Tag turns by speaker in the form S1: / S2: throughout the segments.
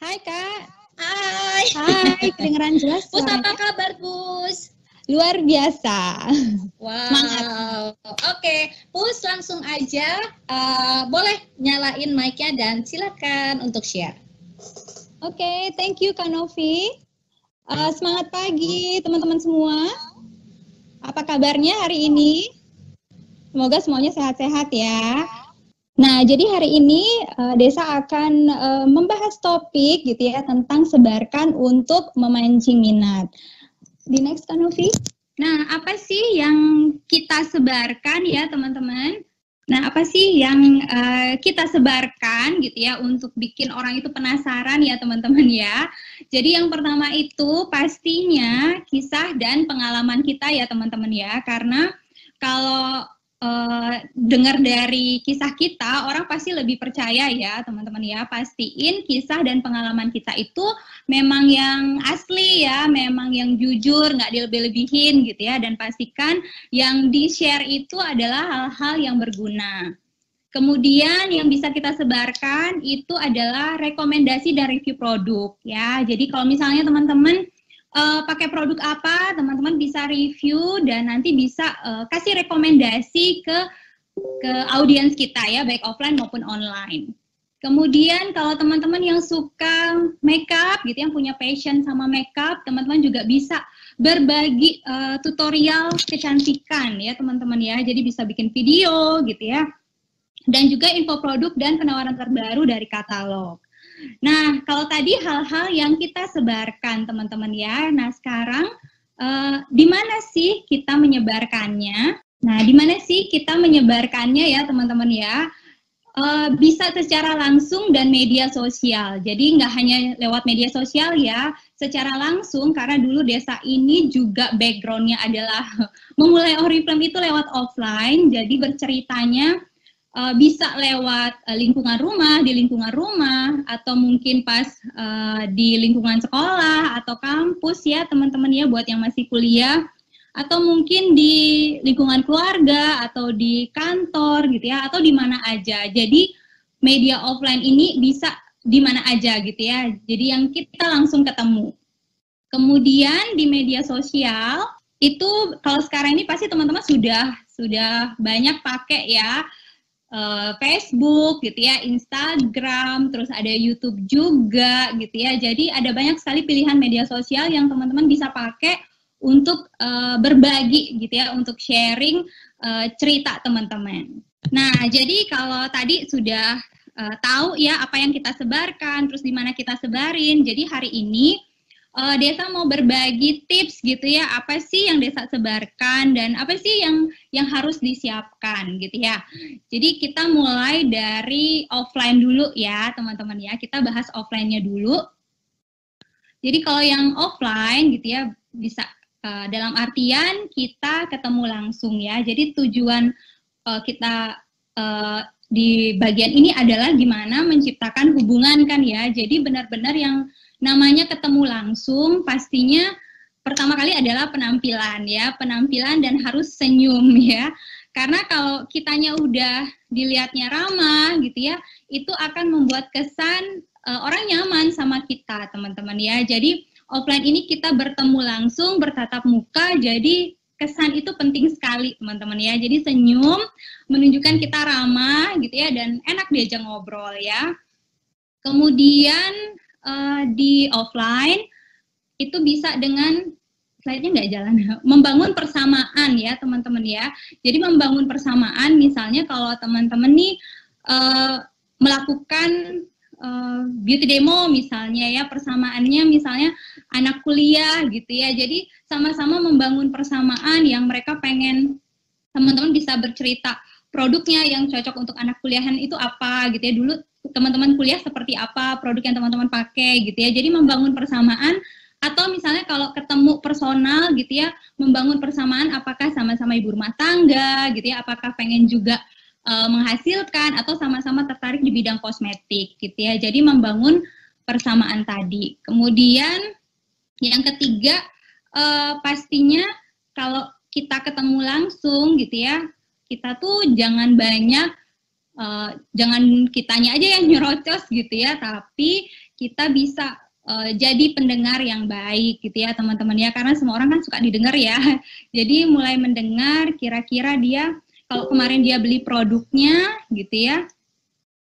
S1: Hai Kak.
S2: Hai.
S1: Hai, kedengeran jelas
S2: Pus,
S1: suaranya?
S2: apa kabar Pus?
S1: Luar biasa.
S2: Wow.
S1: Semangat.
S2: Oke, Pus langsung aja boleh nyalain mic-nya dan silakan untuk share.
S1: Oke, thank you Kak Novi. Semangat pagi teman-teman semua. Apa kabarnya hari ini? Semoga semuanya sehat-sehat ya. Nah, jadi hari ini Desa akan membahas topik gitu ya tentang sebarkan untuk memancing minat. Di next Kak Novi. Nah, apa sih yang kita sebarkan ya teman-teman? Nah, apa sih yang kita sebarkan gitu ya untuk bikin orang itu penasaran ya teman-teman ya. Jadi yang pertama itu pastinya kisah dan pengalaman kita ya teman-teman ya. Karena kalau dengar dari kisah kita, orang pasti lebih percaya ya teman-teman ya. Pastiin kisah dan pengalaman kita itu memang yang asli ya, memang yang jujur, nggak dilebih-lebihin gitu ya. Dan pastikan yang di-share itu adalah hal-hal yang berguna. Kemudian yang bisa kita sebarkan itu adalah rekomendasi dan review produk ya. Jadi kalau misalnya teman-teman pakai produk apa, teman-teman bisa review dan nanti bisa kasih rekomendasi ke audiens kita ya, baik offline maupun online. Kemudian kalau teman-teman yang suka makeup gitu, yang punya passion sama makeup, teman-teman juga bisa berbagi tutorial kecantikan ya teman-teman ya. Jadi bisa bikin video gitu ya. Dan juga info produk dan penawaran terbaru dari katalog. Nah, kalau tadi hal-hal yang kita sebarkan teman-teman ya. Nah, sekarang di mana sih kita menyebarkannya? Nah, di mana sih kita menyebarkannya ya teman-teman ya? Bisa secara langsung dan media sosial. Jadi nggak hanya lewat media sosial ya, secara langsung karena dulu Desa ini juga backgroundnya adalah memulai Oriflame itu lewat offline. Jadi berceritanya bisa lewat lingkungan rumah, atau mungkin pas di lingkungan sekolah atau kampus ya teman-teman ya buat yang masih kuliah, atau mungkin di lingkungan keluarga atau di kantor gitu ya, atau di mana aja. Jadi media offline ini bisa di mana aja gitu ya. Jadi yang kita langsung ketemu. Kemudian di media sosial itu kalau sekarang ini pasti teman-teman sudah banyak pakai ya. Facebook gitu ya, Instagram, terus ada YouTube juga gitu ya. Jadi ada banyak sekali pilihan media sosial yang teman-teman bisa pakai untuk berbagi gitu ya, untuk sharing cerita teman-teman. Nah, jadi kalau tadi sudah tahu ya apa yang kita sebarkan, terus di mana kita sebarin. Jadi hari ini Desa mau berbagi tips gitu ya, apa sih yang Desa sebarkan dan apa sih yang harus disiapkan gitu ya. Jadi kita mulai dari offline dulu ya teman-teman ya, kita bahas offline-nya dulu. Jadi kalau yang offline gitu ya, bisa dalam artian kita ketemu langsung ya. Jadi tujuan kita di bagian ini adalah gimana menciptakan hubungan kan ya. Jadi benar-benar yang namanya ketemu langsung pastinya pertama kali adalah penampilan ya, penampilan dan harus senyum ya. Karena kalau kitanya udah dilihatnya ramah gitu ya, itu akan membuat kesan orang nyaman sama kita teman-teman ya. Jadi offline ini kita bertemu langsung, bertatap muka, jadi kesan itu penting sekali teman-teman ya. Jadi senyum menunjukkan kita ramah gitu ya dan enak diajak ngobrol ya. Kemudian di offline itu bisa dengan slide-nya nggak jalan, membangun persamaan ya teman-teman ya. Jadi membangun persamaan misalnya kalau teman-teman nih melakukan beauty demo misalnya ya, persamaannya misalnya anak kuliah gitu ya. Jadi sama-sama membangun persamaan yang mereka pengen teman-teman bisa bercerita produknya yang cocok untuk anak kuliahan itu apa gitu ya. Dulu teman-teman kuliah seperti apa produk yang teman-teman pakai gitu ya. Jadi membangun persamaan, atau misalnya kalau ketemu personal gitu ya, membangun persamaan apakah sama-sama ibu rumah tangga gitu ya, apakah pengen juga menghasilkan atau sama-sama tertarik di bidang kosmetik gitu ya. Jadi membangun persamaan tadi. Kemudian yang ketiga pastinya kalau kita ketemu langsung gitu ya, kita tuh jangan banyak jangan kitanya aja yang nyerocos gitu ya, tapi kita bisa jadi pendengar yang baik gitu ya teman-teman ya, karena semua orang kan suka didengar ya. Jadi mulai mendengar kira-kira dia kalau kemarin dia beli produknya gitu ya,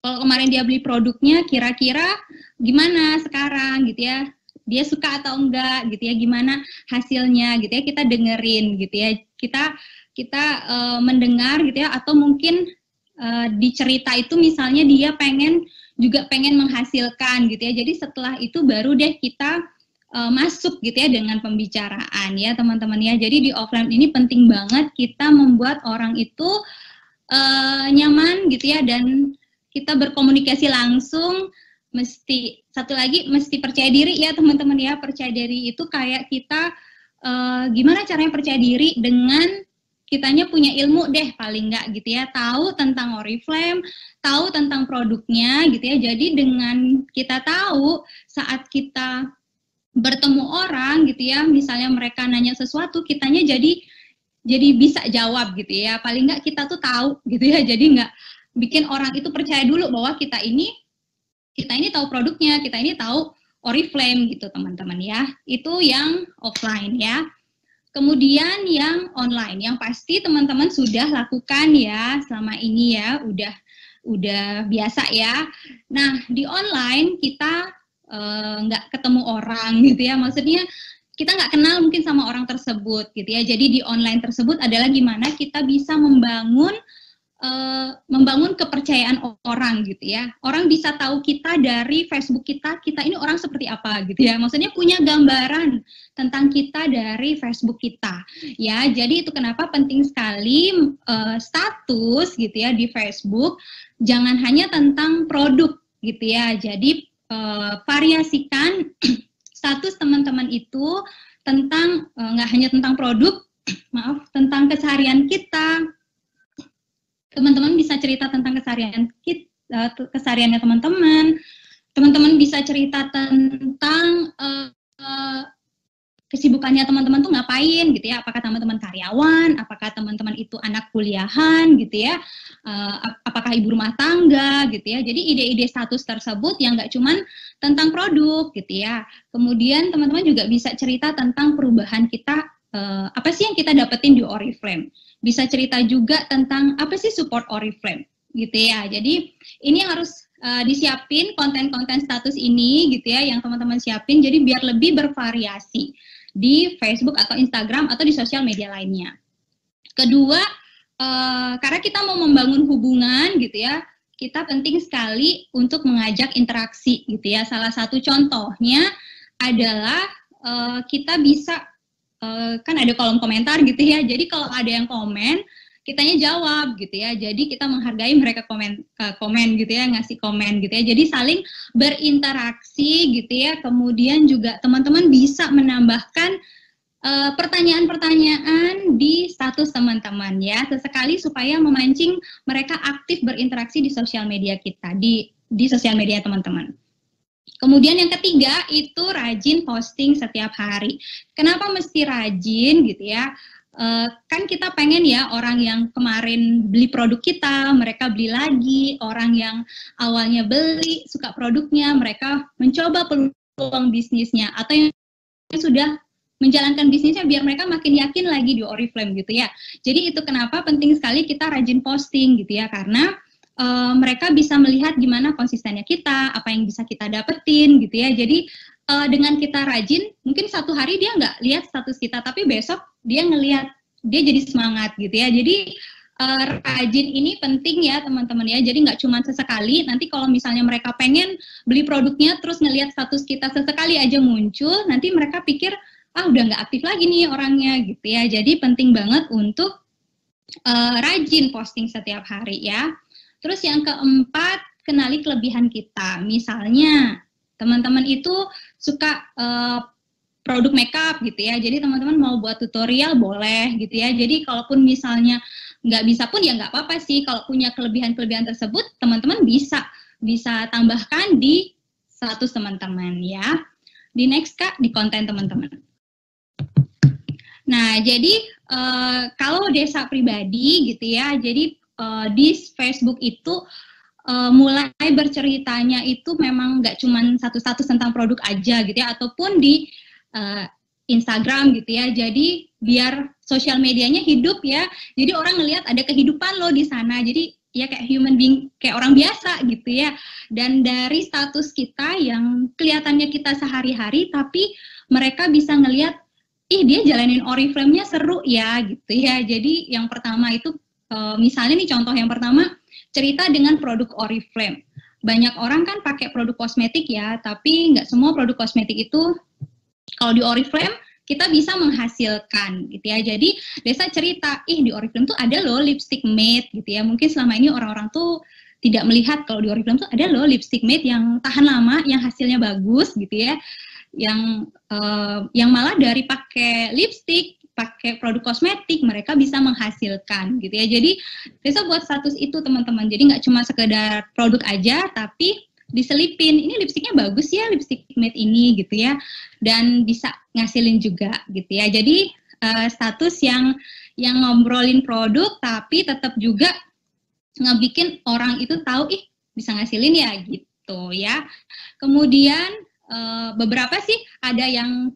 S1: kalau kemarin dia beli produknya kira-kira gimana sekarang gitu ya, dia suka atau enggak gitu ya, gimana hasilnya gitu ya, kita dengerin gitu ya, kita mendengar gitu ya, atau mungkin di cerita itu misalnya dia pengen menghasilkan gitu ya. Jadi setelah itu baru deh kita masuk gitu ya dengan pembicaraan ya teman-teman ya. Jadi di offline ini penting banget kita membuat orang itu nyaman gitu ya, dan kita berkomunikasi langsung. Satu lagi mesti percaya diri ya teman-teman ya. Percaya diri itu kayak kita gimana caranya percaya diri dengan kitanya punya ilmu deh paling nggak gitu ya, tahu tentang Oriflame, tahu tentang produknya gitu ya. Jadi dengan kita tahu saat kita bertemu orang gitu ya, misalnya mereka nanya sesuatu, kitanya jadi bisa jawab gitu ya. Paling nggak kita tuh tahu gitu ya. Jadi nggak bikin orang itu percaya dulu bahwa kita ini tahu produknya, kita ini tahu Oriflame gitu teman-teman ya. Itu yang offline ya. Kemudian yang online, yang pasti teman-teman sudah lakukan ya selama ini ya, udah biasa ya. Nah di online kita nggak ketemu orang gitu ya, maksudnya kita nggak kenal mungkin sama orang tersebut gitu ya. Jadi di online tersebut adalah gimana kita bisa membangun kepercayaan orang gitu ya. Orang bisa tahu kita dari Facebook kita ini orang seperti apa gitu ya. Maksudnya punya gambaran tentang kita dari Facebook kita ya. Jadi itu kenapa penting sekali status gitu ya di Facebook jangan hanya tentang produk gitu ya. Jadi variasikan status teman-teman itu tentang nggak hanya tentang produk, tentang keseharian kita. Teman-teman bisa cerita tentang kesehariannya teman-teman. Teman-teman bisa cerita tentang kesibukannya teman-teman tuh ngapain gitu ya. Apakah teman-teman karyawan, apakah teman-teman itu anak kuliahan gitu ya, apakah ibu rumah tangga gitu ya. Jadi ide-ide status tersebut yang nggak cuman tentang produk gitu ya. Kemudian teman-teman juga bisa cerita tentang perubahan kita, apa sih yang kita dapetin di Oriflame. Bisa cerita juga tentang apa sih support Oriflame gitu ya. Jadi ini harus disiapin konten-konten status ini gitu ya, yang teman-teman siapin, jadi biar lebih bervariasi di Facebook atau Instagram atau di sosial media lainnya. Kedua, karena kita mau membangun hubungan gitu ya, kita penting sekali untuk mengajak interaksi gitu ya. Salah satu contohnya adalah kita bisa kan ada kolom komentar gitu ya. Jadi kalau ada yang komen, kitanya jawab gitu ya. Jadi kita menghargai mereka komen gitu ya, ngasih komen gitu ya. Jadi saling berinteraksi gitu ya. Kemudian juga teman-teman bisa menambahkan pertanyaan-pertanyaan di status teman-teman ya, sesekali supaya memancing mereka aktif berinteraksi di sosial media kita, di sosial media teman-teman. Kemudian yang ketiga itu rajin posting setiap hari. Kenapa mesti rajin gitu ya? Kan kita pengen ya orang yang kemarin beli produk kita, mereka beli lagi. Orang yang awalnya beli, suka produknya, mereka mencoba peluang bisnisnya. Atau yang sudah menjalankan bisnisnya biar mereka makin yakin lagi di Oriflame gitu ya. Jadi itu kenapa penting sekali kita rajin posting gitu ya, karena mereka bisa melihat gimana konsistennya kita, apa yang bisa kita dapetin gitu ya. Jadi dengan kita rajin, mungkin satu hari dia nggak lihat status kita, tapi besok dia ngelihat, dia jadi semangat gitu ya. Jadi rajin ini penting ya teman-teman ya. Jadi nggak cuma sesekali, nanti kalau misalnya mereka pengen beli produknya terus ngelihat status kita sesekali aja muncul, nanti mereka pikir, udah nggak aktif lagi nih orangnya gitu ya. Jadi penting banget untuk rajin posting setiap hari ya. Terus yang keempat, kenali kelebihan kita. Misalnya, teman-teman itu suka produk makeup gitu ya. Jadi teman-teman mau buat tutorial boleh gitu ya. Jadi kalaupun misalnya nggak bisa pun ya nggak apa-apa sih. Kalau punya kelebihan-kelebihan tersebut, teman-teman bisa tambahkan di status teman-teman ya. Di next Kak, di konten teman-teman. Nah, jadi kalau desa pribadi gitu ya, jadi di Facebook itu mulai berceritanya itu memang nggak cuma satu-satu tentang produk aja gitu ya, ataupun di Instagram gitu ya. Jadi biar sosial medianya hidup ya. Jadi orang ngelihat ada kehidupan lo di sana. Jadi ya kayak human being, kayak orang biasa gitu ya. Dan dari status kita yang kelihatannya kita sehari-hari, tapi mereka bisa ngelihat, ih dia jalanin Oriflame-nya seru ya gitu ya. Jadi yang pertama itu misalnya nih contoh yang pertama, cerita dengan produk Oriflame. Banyak orang kan pakai produk kosmetik ya, tapi nggak semua produk kosmetik itu kalau di Oriflame kita bisa menghasilkan gitu ya. Jadi Desa cerita, ih di Oriflame tuh ada loh lipstick matte gitu ya. Mungkin selama ini orang-orang tuh tidak melihat kalau di Oriflame tuh ada loh lipstick matte yang tahan lama, yang hasilnya bagus gitu ya. Yang malah dari pakai lipstick, pakai produk kosmetik, mereka bisa menghasilkan gitu ya. Jadi Desa buat status itu teman-teman. Jadi nggak cuma sekedar produk aja, tapi diselipin, ini lipstiknya bagus ya, lipstik matte ini gitu ya. Dan bisa ngasilin juga gitu ya. Jadi status yang ngobrolin produk, tapi tetap juga ngebikin orang itu tahu, ih bisa ngasilin ya gitu ya. Kemudian beberapa sih ada yang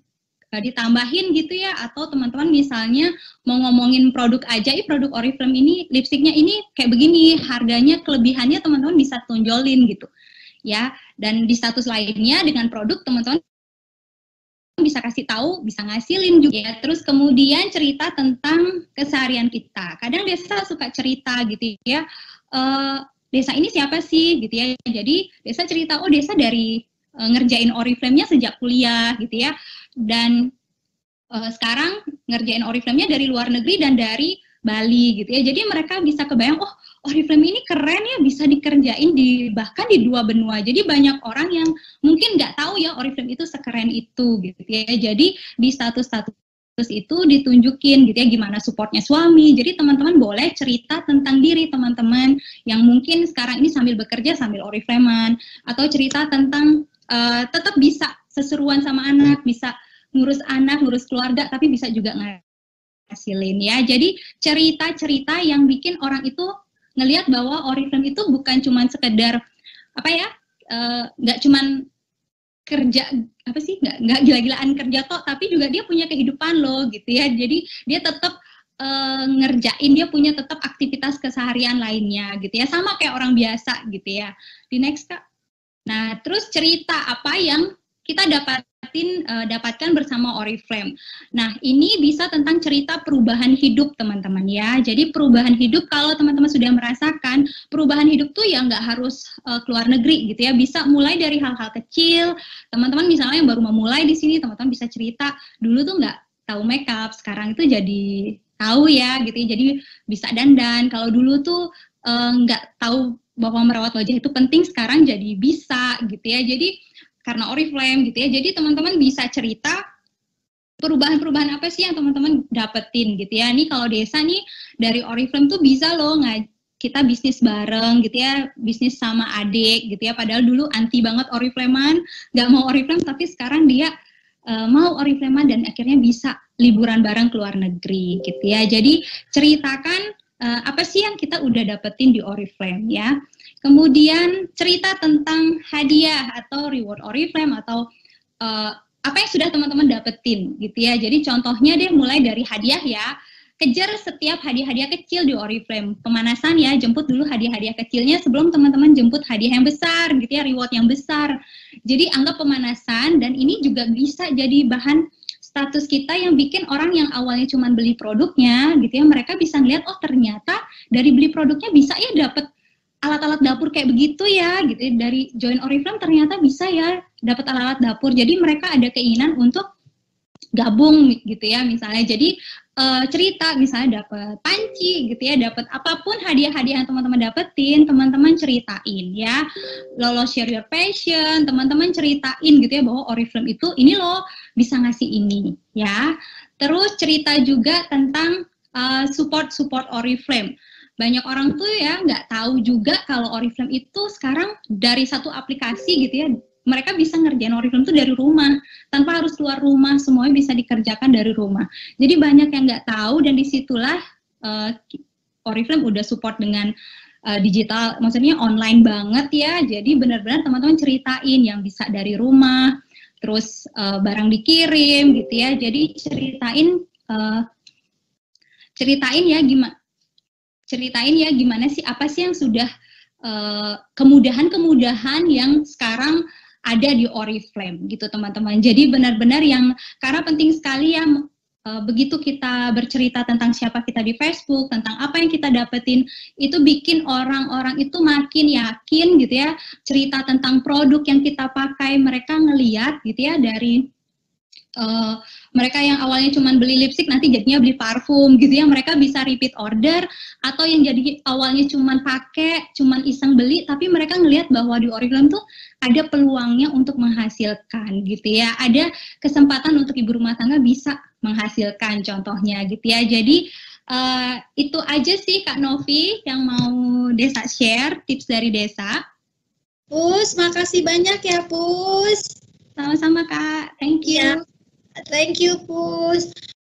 S1: ditambahin gitu ya, atau teman-teman misalnya mau ngomongin produk aja, produk Oriflame ini lipstiknya ini kayak begini, harganya kelebihannya teman-teman bisa tonjolin gitu ya. Dan di status lainnya dengan produk teman-teman bisa kasih tahu, bisa ngasilin juga ya. Terus kemudian cerita tentang keseharian kita. Kadang Desa suka cerita gitu ya, Desa ini siapa sih gitu ya. Jadi Desa cerita, oh Desa dari ngerjain Oriflame-nya sejak kuliah gitu ya. Dan sekarang ngerjain Oriflame-nya dari luar negeri dan dari Bali gitu ya. Jadi mereka bisa kebayang, oh Oriflame ini keren ya, bisa dikerjain bahkan di 2 benua. Jadi banyak orang yang mungkin nggak tahu ya Oriflame itu sekeren itu gitu ya. Jadi di status-status itu ditunjukin gitu ya gimana supportnya suami. Jadi teman-teman boleh cerita tentang diri teman-teman yang mungkin sekarang ini sambil bekerja sambil Oriflame-an, atau cerita tentang tetap bisa seseruan sama anak, bisa ngurus anak, ngurus keluarga, tapi bisa juga ngasilin ya. Jadi cerita-cerita yang bikin orang itu ngelihat bahwa Oriflame itu bukan cuman sekedar apa ya, nggak cuman kerja apa sih, nggak gila-gilaan kerja toh, tapi juga dia punya kehidupan loh gitu ya. Jadi dia tetap ngerjain, dia punya tetap aktivitas keseharian lainnya gitu ya, sama kayak orang biasa gitu ya. Di next Kak. Nah, terus cerita apa yang kita dapatkan bersama Oriflame. Nah, ini bisa tentang cerita perubahan hidup teman-teman ya. Jadi perubahan hidup, kalau teman-teman sudah merasakan perubahan hidup tuh ya nggak harus keluar negeri gitu ya. Bisa mulai dari hal-hal kecil. Teman-teman misalnya yang baru memulai di sini, teman-teman bisa cerita, dulu tuh nggak tahu makeup, sekarang itu jadi tahu ya gitu ya. Jadi bisa dandan. Kalau dulu tuh nggak tahu bahwa merawat wajah itu penting, sekarang jadi bisa gitu ya. Jadi karena Oriflame gitu ya. Jadi teman-teman bisa cerita perubahan-perubahan apa sih yang teman-teman dapetin gitu ya. Nih kalau Desa nih dari Oriflame tuh bisa loh kita bisnis bareng gitu ya, bisnis sama adik gitu ya. Padahal dulu anti banget Oriflame-an, nggak mau Oriflame, tapi sekarang dia mau Oriflame-an dan akhirnya bisa liburan bareng ke luar negeri gitu ya. Jadi ceritakan apa sih yang kita udah dapetin di Oriflame ya. Kemudian cerita tentang hadiah atau reward Oriflame, atau apa yang sudah teman-teman dapetin gitu ya. Jadi contohnya deh mulai dari hadiah ya. Kejar setiap hadiah-hadiah kecil di Oriflame. Pemanasan ya, jemput dulu hadiah-hadiah kecilnya sebelum teman-teman jemput hadiah yang besar gitu ya, reward yang besar. Jadi anggap pemanasan, dan ini juga bisa jadi bahan status kita yang bikin orang yang awalnya cuma beli produknya gitu ya, mereka bisa ngeliat, oh ternyata dari beli produknya bisa ya dapet alat-alat dapur kayak begitu ya gitu ya. Dari join Oriflame ternyata bisa ya dapat alat-alat dapur. Jadi mereka ada keinginan untuk gabung gitu ya misalnya. Jadi cerita misalnya dapat panci gitu ya, dapat apapun hadiah-hadiah yang teman-teman dapetin, teman-teman ceritain ya. Lolo share your passion, teman-teman ceritain gitu ya bahwa Oriflame itu ini loh bisa ngasih ini ya. Terus cerita juga tentang support Oriflame. Banyak orang tuh ya nggak tahu juga kalau Oriflame itu sekarang dari satu aplikasi gitu ya, mereka bisa ngerjain Oriflame itu dari rumah, tanpa harus keluar rumah, semuanya bisa dikerjakan dari rumah. Jadi banyak yang nggak tahu, dan disitulah Oriflame udah support dengan digital, maksudnya online banget ya. Jadi benar-benar teman-teman ceritain yang bisa dari rumah, terus barang dikirim gitu ya. Jadi ceritain ya gimana sih, apa sih yang sudah kemudahan-kemudahan yang sekarang ada di Oriflame gitu teman-teman. Jadi benar-benar yang karena penting sekali ya, begitu kita bercerita tentang siapa kita di Facebook, tentang apa yang kita dapetin, itu bikin orang-orang itu makin yakin gitu ya, cerita tentang produk yang kita pakai, mereka ngeliat gitu ya, dari mereka yang awalnya cuma beli lipstick nanti jadinya beli parfum gitu ya, mereka bisa repeat order, atau yang jadi awalnya cuma pakai, cuma iseng beli, tapi mereka ngelihat bahwa di Oriflame tuh ada peluangnya untuk menghasilkan gitu ya, ada kesempatan untuk ibu rumah tangga bisa menghasilkan contohnya gitu ya. Jadi itu aja sih Kak Novi yang mau Desa share, tips dari Desa.
S2: Pus, makasih banyak ya Pus.
S1: Sama-sama Kak, thank you.
S2: Ya. Thank you, Pus.